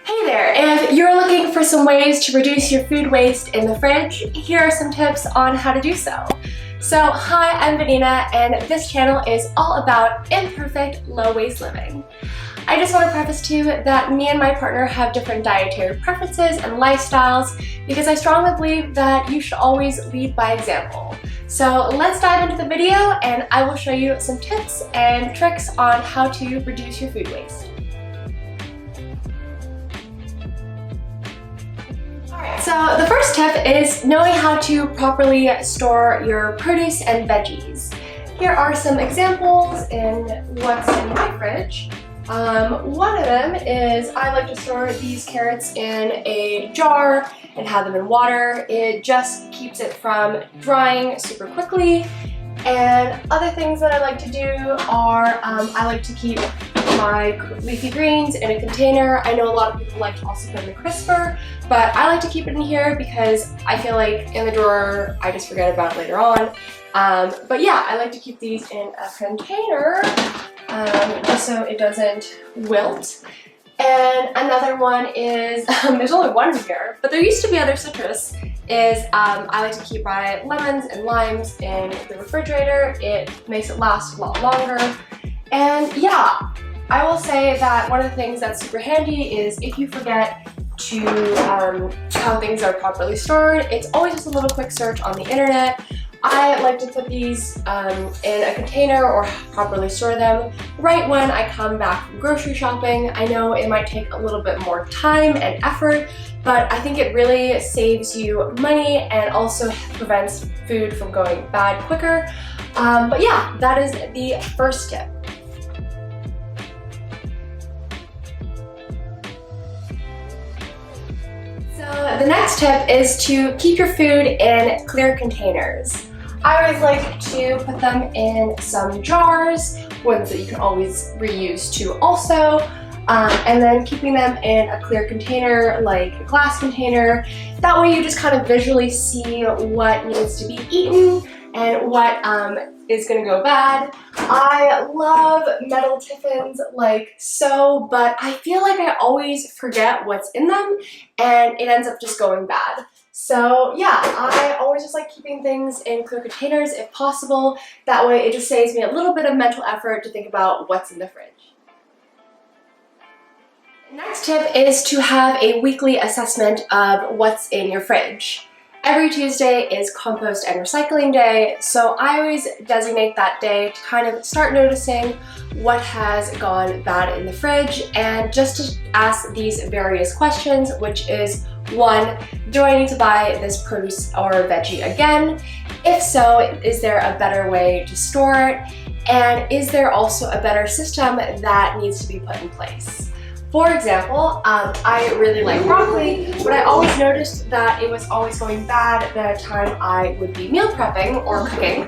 Hey there! If you're looking for some ways to reduce your food waste in the fridge, here are some tips on how to do so. So, hi, I'm Vanina, and this channel is all about imperfect, low-waste living. I just want to preface too that me and my partner have different dietary preferences and lifestyles because I strongly believe that you should always lead by example. So let's dive into the video and I will show you some tips and tricks on how to reduce your food waste. So the first tip is knowing how to properly store your produce and veggies. Here are some examples in what's in my fridge. One of them is I like to store these carrots in a jar and have them in water. It just keeps it from drying super quickly. And other things that I like to do are I like to keep my leafy greens in a container. I know a lot of people like to also put in the crisper, but I like to keep it in here because I feel like in the drawer I just forget about it later on. But yeah, I like to keep these in a container just so it doesn't wilt. And another one is, there's only one here, but there used to be other citrus, is I like to keep my lemons and limes in the refrigerator. It makes it last a lot longer. And yeah, I will say that one of the things that's super handy is if you forget to how things are properly stored, it's always just a little quick search on the internet. I like to put these in a container or properly store them right when I come back from grocery shopping. I know it might take a little bit more time and effort, but I think it really saves you money and also prevents food from going bad quicker. But yeah, that is the first tip. So the next tip is to keep your food in clear containers. I always like to put them in some jars, ones that you can always reuse too also, and then keeping them in a clear container, like a glass container. That way you just kind of visually see what needs to be eaten and what is gonna go bad. I love metal tiffins like so, but I feel like I always forget what's in them and it ends up just going bad. So yeah, I always just like keeping things in clear containers if possible. That way it just saves me a little bit of mental effort to think about what's in the fridge. Next tip is to have a weekly assessment of what's in your fridge. Every Tuesday is compost and recycling day, so I always designate that day to kind of start noticing what has gone bad in the fridge and just to ask these various questions, which is 1, do I need to buy this produce or veggie again? If so, is there a better way to store it? And is there also a better system that needs to be put in place? For example, I really like broccoli, but I always noticed that it was always going bad the time I would be meal prepping or cooking.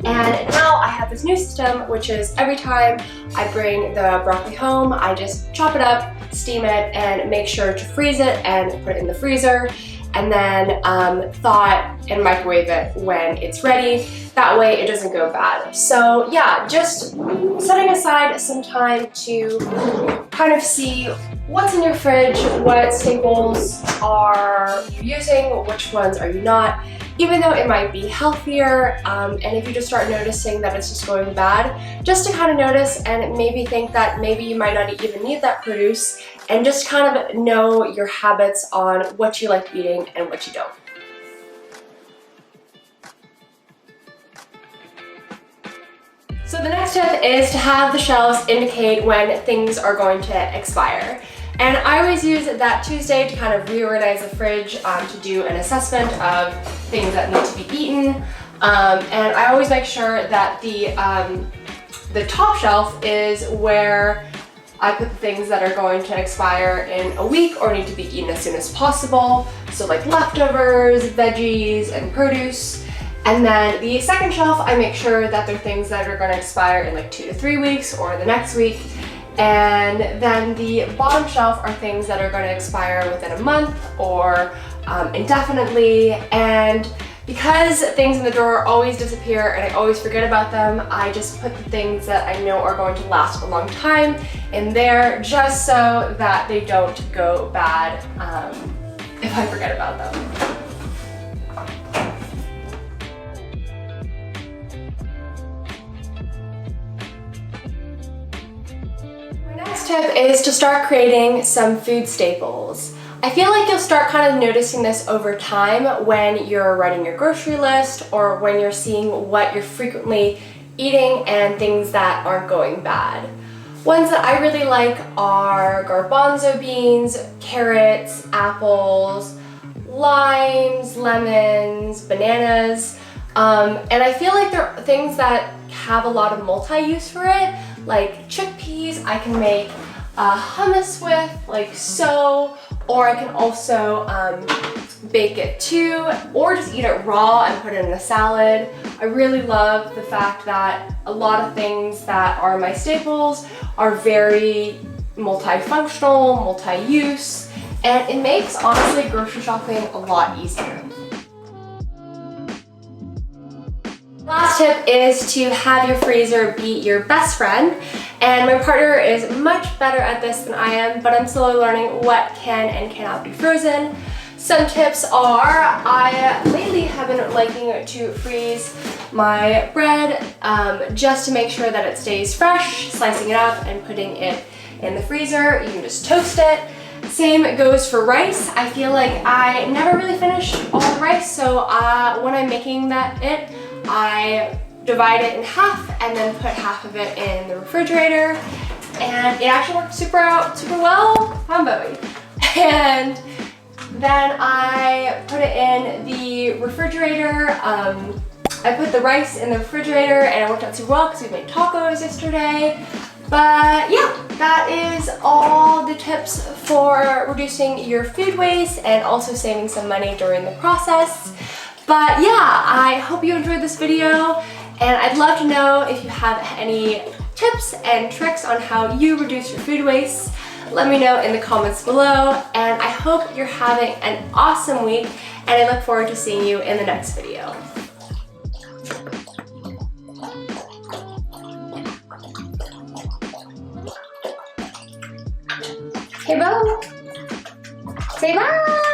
And now I have this new system, which is every time I bring the broccoli home, I just chop it up, steam it, and make sure to freeze it and put it in the freezer, and then thaw it and microwave it when it's ready. That way it doesn't go bad. So yeah, just setting aside some time to kind of see what's in your fridge, what staples are you using, which ones are you not, even though it might be healthier, and if you just start noticing that it's just going bad, just to kind of notice and maybe think that maybe you might not even need that produce, and just kind of know your habits on what you like eating and what you don't. So the next tip is to have the shelves indicate when things are going to expire. And I always use that Tuesday to kind of reorganize the fridge to do an assessment of things that need to be eaten. And I always make sure that the top shelf is where I put the things that are going to expire in a week or need to be eaten as soon as possible. So like leftovers, veggies, and produce. And then the second shelf, I make sure that they're things that are going to expire in like 2 to 3 weeks or the next week. And then the bottom shelf are things that are going to expire within a month or indefinitely. And Because things in the drawer always disappear and I always forget about them, I just put the things that I know are going to last a long time in there just so that they don't go bad if I forget about them. My next tip is to start creating some food staples. I feel like you'll start kind of noticing this over time when you're writing your grocery list or when you're seeing what you're frequently eating and things that aren't going bad. Ones that I really like are garbanzo beans, carrots, apples, limes, lemons, bananas, and I feel like they're things that have a lot of multi-use for it, like chickpeas I can make hummus with, like so, or I can also bake it too, or just eat it raw and put it in a salad. I really love the fact that a lot of things that are my staples are very multifunctional, multi-use, and it makes, honestly, grocery shopping a lot easier. Last tip is to have your freezer be your best friend, and my partner is much better at this than I am, but I'm slowly learning what can and cannot be frozen. Some tips are, I lately have been liking to freeze my bread just to make sure that it stays fresh, slicing it up and putting it in the freezer. You can just toast it. Same goes for rice. I feel like I never really finish all the rice, so when I'm making I divide it in half and then put half of it in the refrigerator, and it actually works super well. Come on, Bowie. And then I put it in the refrigerator. I put the rice in the refrigerator and it worked out super well because we made tacos yesterday. But yeah, that is all the tips for reducing your food waste and also saving some money during the process. But yeah, I hope you enjoyed this video, and I'd love to know if you have any tips and tricks on how you reduce your food waste. Let me know in the comments below, and I hope you're having an awesome week, and I look forward to seeing you in the next video. Hey, Bo. Say bye.